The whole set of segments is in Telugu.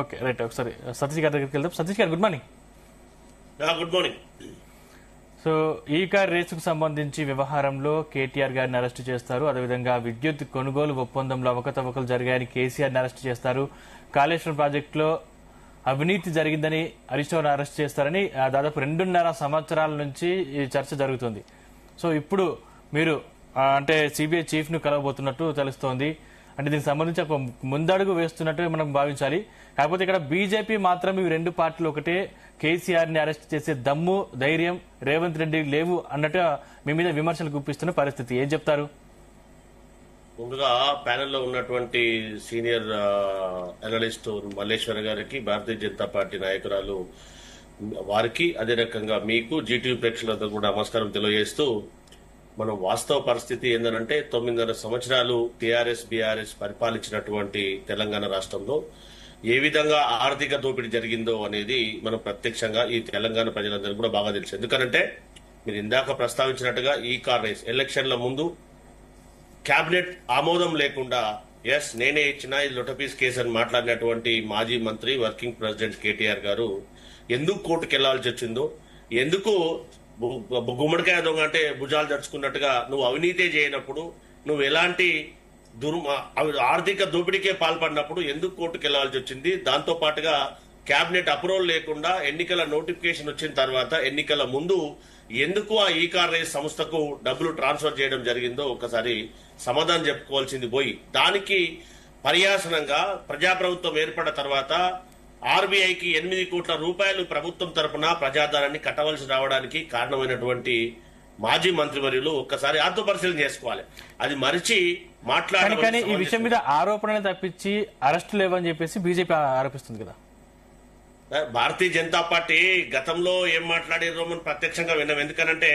Okay right. ఒకసారి సతీష్ గారి దగ్గరికి వెళ్దాం. సతీష్ గారు good morning. Good morning. So ఈ కార్ రేసుకు సంబంధించి వ్యవహారంలో కేటీఆర్ గారిని అరెస్ట్ చేస్తారు. అదేవిధంగా విద్యుత్ కొనుగోలు ఒప్పందంలో అవకతవకలు జరిగాయని కేసీఆర్ని అరెస్ట్ చేస్తారు. కాళేశ్వరం ప్రాజెక్టులో అవినీతి జరిగిందని హరీష్ రావును అరెస్ట్ చేస్తారని దాదాపు 2.5 సంవత్సరాల నుంచి ఈ చర్చ జరుగుతుంది. సో ఇప్పుడు మీరు అంటే సిబిఐ చీఫ్ ను కలవబోతున్నట్టు తెలుస్తోంది. అంటే దీనికి సంబంధించి ఒక ముందడుగు వేస్తున్నట్టు మనం భావించాలి. కాకపోతే ఇక్కడ బీజేపీ మాత్రం ఇవి రెండు పార్టీలు ఒకటే, కేసీఆర్ ని అరెస్ట్ చేసే దమ్ము ధైర్యం రేవంత్ రెడ్డి లేవు అన్నట్టు మీ మీద విమర్శలు గుప్పిస్తున్న పరిస్థితి. ఏం చెప్తారు? ముందుగా ప్యానెల్లో ఉన్నటువంటి సీనియర్ అనలిస్ట్ మల్లేశ్వర గారికి, భారతీయ జనతా పార్టీ నాయకురాలు వారికి, అదే రకంగా మీకు జీటీవీ ప్రేక్షకులందరూ కూడా నమస్కారం తెలియజేస్తూ, మనం వాస్తవ పరిస్థితి ఏంటంటే 9.5 సంవత్సరాలు టీఆర్ఎస్ బీఆర్ఎస్ పరిపాలించినటువంటి తెలంగాణ రాష్ట్రంలో ఏ విధంగా ఆర్థిక దోపిడీ జరిగిందో అనేది మనం ప్రత్యక్షంగా ఈ తెలంగాణ ప్రజలందరికీ కూడా బాగా తెలుసు. ఎందుకంటే మీరు ఇందాక ప్రస్తావించినట్టుగా ఈ కార్ రేస్ ఎలక్షన్ల ముందు కేబినెట్ ఆమోదం లేకుండా ఎస్ నేనే ఇచ్చిన ఇది లొటపీస్ కేసు అని మాట్లాడినటువంటి మాజీ మంత్రి వర్కింగ్ ప్రెసిడెంట్ కేటీఆర్ గారు ఎందుకు కోర్టుకు వెళ్లాల్సి వచ్చిందో, ఎందుకు గుమ్మడికాయ దొంగ అంటే భుజాలు దడుచుకున్నట్టుగా నువ్వు అవినీతి చేయనప్పుడు, నువ్వు ఎలాంటి ఆర్థిక దోపిడీకే పాల్పడినప్పుడు ఎందుకు కోర్టుకు వెళ్లాల్సి వచ్చింది, దాంతో పాటుగా కేబినెట్ అప్రూవల్ లేకుండా ఎన్నికల నోటిఫికేషన్ వచ్చిన తర్వాత ఎన్నికల ముందు ఎందుకు ఆ ఈ కార్ రేస్ సంస్థకు డబ్బులు ట్రాన్స్ఫర్ చేయడం జరిగిందో ఒకసారి సమాధానం చెప్పుకోవాల్సింది పోయి, దానికి పర్యాసనంగా ప్రజాప్రభుత్వం ఏర్పడిన తర్వాత ఆర్బీఐకి 8 కోట్ల రూపాయలు ప్రభుత్వం తరపున ప్రజాధనాన్ని కట్టవలసి రావడానికి కారణమైనటువంటి మాజీ మంత్రివర్యులు ఒక్కసారి ఆత్మపరిశీలన చేసుకోవాలి. అది మరిచి కానీ ఈ విషయం మీద ఆరోపణలు తప్పించి అరెస్టు లేవని చెప్పేసి బీజేపీ ఆరోపిస్తుంది కదా. భారతీయ జనతా పార్టీ గతంలో ఏం మాట్లాడారో మనం ప్రత్యక్షంగా విన్నాం. ఎందుకనంటే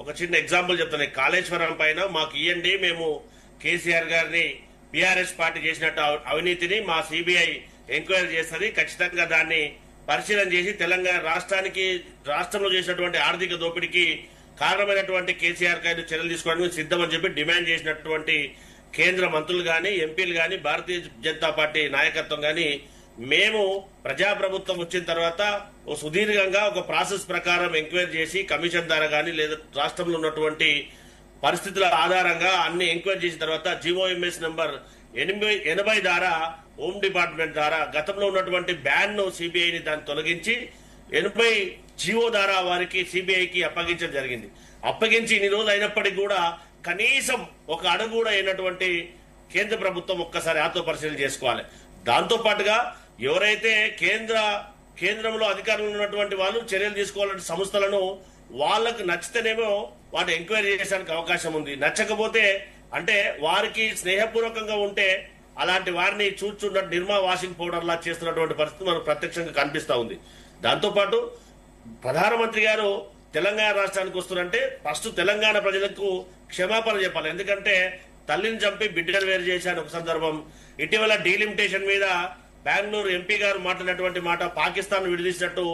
ఒక చిన్న ఎగ్జాంపుల్ చెప్తాను. కాళేశ్వరం పైన మాకు ఇవ్వండి, మేము కేసీఆర్ గారిని బీఆర్ఎస్ పార్టీ చేసినట్టు అవినీతిని మా సిబిఐ ఎంక్వైరీ చేస్తుంది, ఖచ్చితంగా దాన్ని పరిశీలన చేసి తెలంగాణ రాష్ట్రంలో చేసినటువంటి ఆర్థిక దోపిడీకి కారణమైనటువంటి కేసీఆర్ గారిని చర్యలు తీసుకోవడానికి సిద్ధమని చెప్పి డిమాండ్ చేసినటువంటి కేంద్ర మంత్రులు గాని, ఎంపీలు గాని, భారతీయ జనతా పార్టీ నాయకత్వం గాని, మేము ప్రజాప్రభుత్వం వచ్చిన తర్వాత సుదీర్ఘంగా ఒక ప్రాసెస్ ప్రకారం ఎంక్వైరీ చేసి కమిషన్ ద్వారా గాని లేదా రాష్ట్రంలో ఉన్నటువంటి పరిస్థితుల ఆధారంగా అన్ని ఎంక్వైరీ చేసిన తర్వాత జీఓఎంఎస్ నంబర్ 80 ద్వారా హోమ్ డిపార్ట్మెంట్ ద్వారా గతంలో ఉన్నటువంటి బ్యాన్ ను సిబిఐని దాన్ని తొలగించి 80 జీవో ద్వారా వారికి సిబిఐకి అప్పగించడం జరిగింది. అప్పగించి ఇన్ని రోజులు అయినప్పటికీ కూడా కనీసం ఒక అడుగు కూడా అయినటువంటి కేంద్ర ప్రభుత్వం ఒక్కసారి ఆత్మపరిశీలన చేసుకోవాలి. దాంతో పాటుగా ఎవరైతే కేంద్రంలో అధికారంలో ఉన్నటువంటి వాళ్ళు చర్యలు తీసుకోవాలంటే సంస్థలను వాళ్ళకు నచ్చితేనేమో వాటి ఎంక్వైరీ చేయడానికి అవకాశం ఉంది. నచ్చకపోతే అంటే వారికి స్నేహపూర్వకంగా ఉంటే అలాంటి వారిని చూచున్నట్టు నిర్మా వాషింగ్ పౌడర్ లా చేస్తున్నటువంటి పరిస్థితి మనకు ప్రత్యక్షంగా కనిపిస్తా ఉంది. దాంతో పాటు ప్రధానమంత్రి గారు తెలంగాణ రాష్ట్రానికి వస్తున్నారంటే ఫస్ట్ తెలంగాణ ప్రజలకు క్షమాపణ చెప్పాలి. ఎందుకంటే తల్లిని చంపి బిడ్డను వేరు చేశాను ఒక సందర్భం. ఇటీవల డీలిమిటేషన్ మీద బెంగళూరు ఎంపీ గారు మాట్లాడినటువంటి మాట, పాకిస్తాన్ విడదీసినట్టు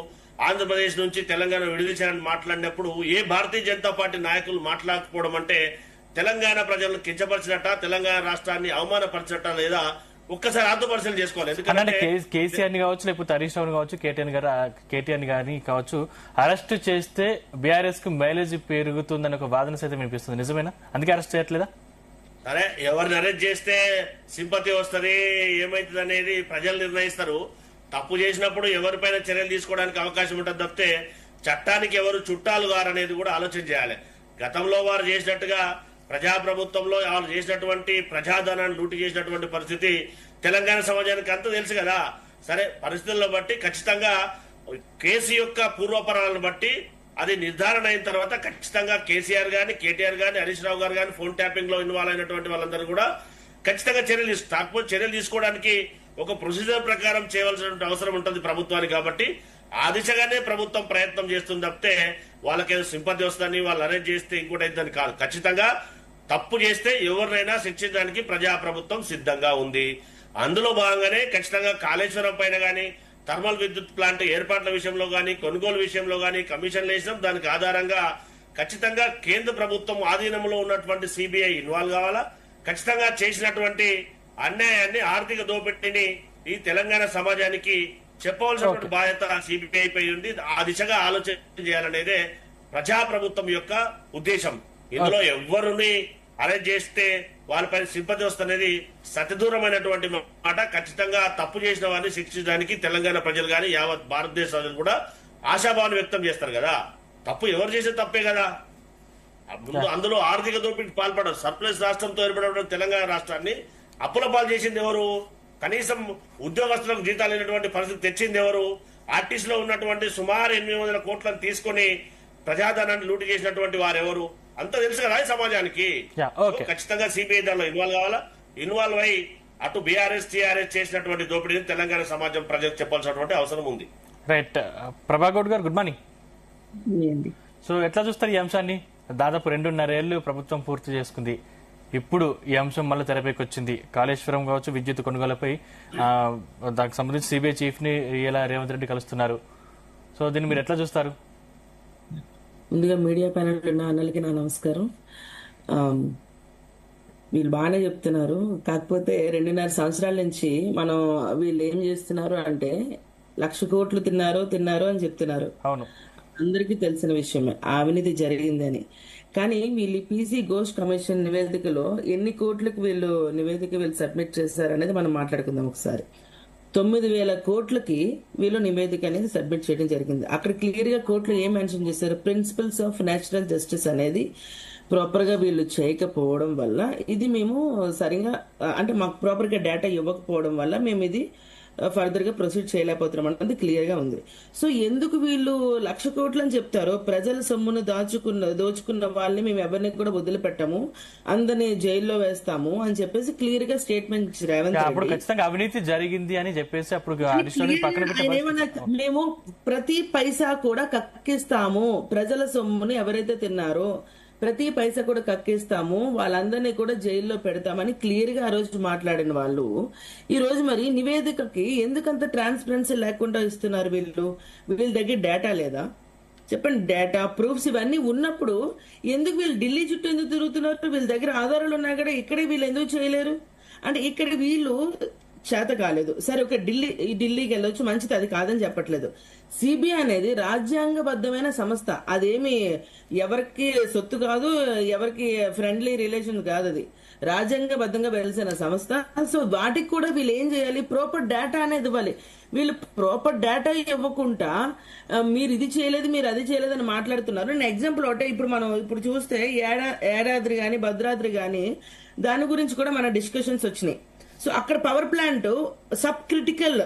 ఆంధ్రప్రదేశ్ నుంచి తెలంగాణ విడదీశారని మాట్లాడినప్పుడు ఏ భారతీయ జనతా పార్టీ నాయకులు మాట్లాడకపోవడం అంటే తెలంగాణ ప్రజలను కించపరిచినట్ట, తెలంగాణ రాష్ట్రాన్ని అవమానపరిచినట్ట లేదా ఒక్కసారి ఆత్మపరిశీలన చేసుకోవాలి. ఎందుకంటే కేసీఆర్ ని కావచ్చు, లేకపోతే హరీష్ రావు కావచ్చు, కేటీఆర్ గారిని కావచ్చు అరెస్ట్ చేస్తే బీఆర్ఎస్ కు మైలేజ్ పెరుగుతుందని ఒక వాదన సైతం వినిపిస్తుంది. నిజమేనా? అందుకే అరెస్ట్ చేయట్లేదా? సరే, ఎవరిని అరెస్ట్ చేస్తే సింపతి వస్తుంది ఏమైతుంది అనేది ప్రజలు నిర్ణయిస్తారు. తప్పు చేసినప్పుడు ఎవరిపైన చర్యలు తీసుకోవడానికి అవకాశం ఉంటుంది తప్పితే చట్టానికి ఎవరు చుట్టాలు గారనేది కూడా ఆలోచన చేయాలి. గతంలో వారు చేసినట్టుగా ప్రజాప్రభుత్వంలో వాళ్ళు చేసినటువంటి ప్రజాధనాన్ని లూటి చేసినటువంటి పరిస్థితి తెలంగాణ సమాజానికి అంతా తెలుసు కదా. సరే, పరిస్థితులను బట్టి ఖచ్చితంగా కేసు యొక్క పూర్వపరాలను బట్టి అది నిర్ధారణ అయిన తర్వాత ఖచ్చితంగా కేసీఆర్ గాని, కేటీఆర్ గాని, హరీష్ రావు గారు గాని ఫోన్ ట్యాపింగ్ లో ఇన్వాల్వ్ అయినటువంటి వాళ్ళందరూ కూడా ఖచ్చితంగా చర్యలు తీసుకోవడానికి ఒక ప్రొసీజర్ ప్రకారం చేయవలసిన అవసరం ఉంటుంది ప్రభుత్వానికి. కాబట్టి ఆ దిశగానే ప్రభుత్వం ప్రయత్నం చేస్తుంది తప్పితే వాళ్ళకేదో సింపతి వస్తుందని వాళ్ళు అరెస్ట్ చేస్తే ఇంకోటి అయిద్దని కాదు. ఖచ్చితంగా తప్పు చేస్తే ఎవరినైనా శిక్షించడానికి ప్రజాప్రభుత్వం సిద్ధంగా ఉంది. అందులో భాగంగానే ఖచ్చితంగా కాళేశ్వరం పైన గాని, థర్మల్ విద్యుత్ ప్లాంట్ ఏర్పాట్ల విషయంలో గాని, కొనుగోలు విషయంలో గాని కమిషన్లు వేసినాం. దానికి ఆధారంగా ఖచ్చితంగా కేంద్ర ప్రభుత్వం ఆధీనంలో ఉన్నటువంటి సిబిఐ ఇన్వాల్వ్ కావాలా. ఖచ్చితంగా చేసినటువంటి అన్యాయాన్ని, ఆర్థిక దోపిడీని ఈ తెలంగాణ సమాజానికి చెప్పవలసినటువంటి బాధ్యత సిబిఐ పై ఉంది. ఆ దిశగా ఆలోచన చేయాలనేదే ప్రజాప్రభుత్వం యొక్క ఉద్దేశం. ఇందులో ఎవరిని అరెస్ట్ చేస్తే వాళ్ళపై సింపతి వస్తున్నది సత్యదూరమైనటువంటి మాట. ఖచ్చితంగా తప్పు చేసిన వారిని శిక్షించడానికి తెలంగాణ ప్రజలు కానీ యావత్ భారతదేశ ప్రజలు కూడా ఆశాభావాన్ని వ్యక్తం చేస్తారు కదా. తప్పు ఎవరు చేసే తప్పే కదా. ముందు అందులో ఆర్థిక దోపిడీకి పాల్పడరు. సర్ప్లస్ రాష్ట్రంతో ఏర్పడిన తెలంగాణ రాష్ట్రాన్ని అప్పుల పాలు చేసింది ఎవరు? కనీసం ఉద్యోగస్తులకు జీతాలు లేనటువంటి పరిస్థితి తెచ్చింది ఎవరు? ఆర్టీసీలో ఉన్నటువంటి సుమారు 800 కోట్లను తీసుకొని ప్రజాధనాన్ని లూటు చేసినటువంటి వారు ఎవరు? అంతా తెలుసు కదా ఈ సమాజానికి. ఖచ్చితంగా సిబిఐ దానిలో ఇన్వాల్వ్ కావాలా. ఇన్వాల్వ్ అయి అటు బీఆర్ఎస్ టీఆర్ఎస్ చేసినటువంటి దోపిడీని తెలంగాణ సమాజం ప్రజలకు చెప్పాల్సినటువంటి అవసరం ఉంది. రైట్. ప్రభాగౌడ్ గారు, గుడ్ మార్నింగ్. సో ఎట్లా చూస్తారు ఈ అంశాన్ని? దాదాపు 2.5 ఏళ్లు ప్రభుత్వం పూర్తి చేసుకుంది. ఇప్పుడు ఈ అంశం మళ్ళీ తెరపైకి వచ్చింది. కాళేశ్వరం కావచ్చు, విద్యుత్ కొనుగోలుపై దానికి సంబంధించి సిబిఐ చీఫ్ ని ఇలా రేవంత్ రెడ్డి కలుస్తున్నారు. సో దీన్ని మీరు ఎట్లా చూస్తారు? ముందుగా మీడియా ప్యానెల్ ఉన్న అన్నలకి నా నమస్కారం. వీళ్ళు బాగానే చెప్తున్నారు. కాకపోతే 2.5 సంవత్సరాల నుంచి మనం వీళ్ళు ఏం చేస్తున్నారు అంటే 1,00,000 కోట్లు తిన్నారు అని చెప్తున్నారు. అవును, అందరికీ తెలిసిన విషయమే అవినీతి జరిగిందని. కానీ వీళ్ళు పీసీ ఘోష్ కమిషన్ నివేదికలో ఎన్ని కోట్లకు వీళ్ళు సబ్మిట్ చేశారనేది మనం మాట్లాడుకుందాం ఒకసారి. 9,000 కోట్లకి వీళ్ళు నివేదిక అనేది సబ్మిట్ చేయడం జరిగింది. అక్కడ క్లియర్ గా కోర్టులో ఏం మెన్షన్ చేశారు? ప్రిన్సిపల్స్ ఆఫ్ నేచురల్ జస్టిస్ అనేది ప్రాపర్ గా వీళ్ళు చేయకపోవడం వల్ల ఇది మేము సరిగా అంటే మాకు ప్రాపర్ గా డేటా ఇవ్వకపోవడం వల్ల మేము ఇది ఫర్దర్ గా ప్రొసీడ్ చేయలేకపోతున్నాం అన్నది క్లియర్ గా ఉంది. సో ఎందుకు వీళ్ళు 1,00,000 కోట్లు అని చెప్తారో, ప్రజల సొమ్మును దోచుకున్న వాళ్ళని మేము ఎవరిని కూడా వదిలిపెట్టాము, అందరినీ జైల్లో వేస్తాము అని చెప్పేసి క్లియర్ గా స్టేట్మెంట్ రేవంత్ రెడ్డి. ఖచ్చితంగా అవినీతి జరిగింది అని చెప్పేసి అప్పుడు మేము ప్రతి పైసా కూడా కక్కిస్తాము, ప్రజల సొమ్ముని ఎవరైతే తిన్నారో ప్రతి పైసా కూడా కక్కిస్తాము, వాళ్ళందరినీ కూడా జైల్లో పెడతామని క్లియర్ గా ఆ రోజు మాట్లాడిన వాళ్ళు ఈ రోజు మరి నివేదికకి ఎందుకంత ట్రాన్స్పరెన్సీ లేకుండా ఇస్తున్నారు? వీళ్ళ దగ్గర డేటా లేదా చెప్పండి? డేటా ప్రూఫ్స్ ఇవన్నీ ఉన్నప్పుడు ఎందుకు వీళ్ళు ఢిల్లీ చుట్టూ ఎందుకు తిరుగుతున్నారు? వీళ్ళ దగ్గర ఆధారాలు ఉన్నాయి కూడా, ఇక్కడే వీళ్ళు ఎందుకు చేయలేరు? అంటే ఇక్కడ వీళ్ళు చేత కాలేదు. సరే, ఒక ఢిల్లీకి వెళ్ళొచ్చు, మంచిది, అది కాదని చెప్పట్లేదు. సిబిఐ అనేది రాజ్యాంగబద్ధమైన సంస్థ. అదేమి ఎవరికి సొత్తు కాదు, ఎవరికి ఫ్రెండ్లీ రిలేషన్ కాదు. అది రాజ్యాంగబద్ధంగా వెలిసిన సంస్థ. సో వాటికి కూడా వీళ్ళు ఏం చేయాలి? ప్రాపర్ డేటా అనేది ఇవ్వాలి. వీళ్ళు ప్రాపర్ డేటా ఇవ్వకుండా మీరు ఇది చేయలేదు, మీరు అది చేయలేదు అని మాట్లాడుతున్నారు. నేను ఎగ్జాంపుల్ ఒకటే, ఇప్పుడు చూస్తే యాదాద్రి గాని భద్రాద్రి గాని దాని గురించి కూడా మన డిస్కషన్స్ వచ్చినాయి. సో అక్కడ పవర్ ప్లాంట్ సబ్ క్రిటికల్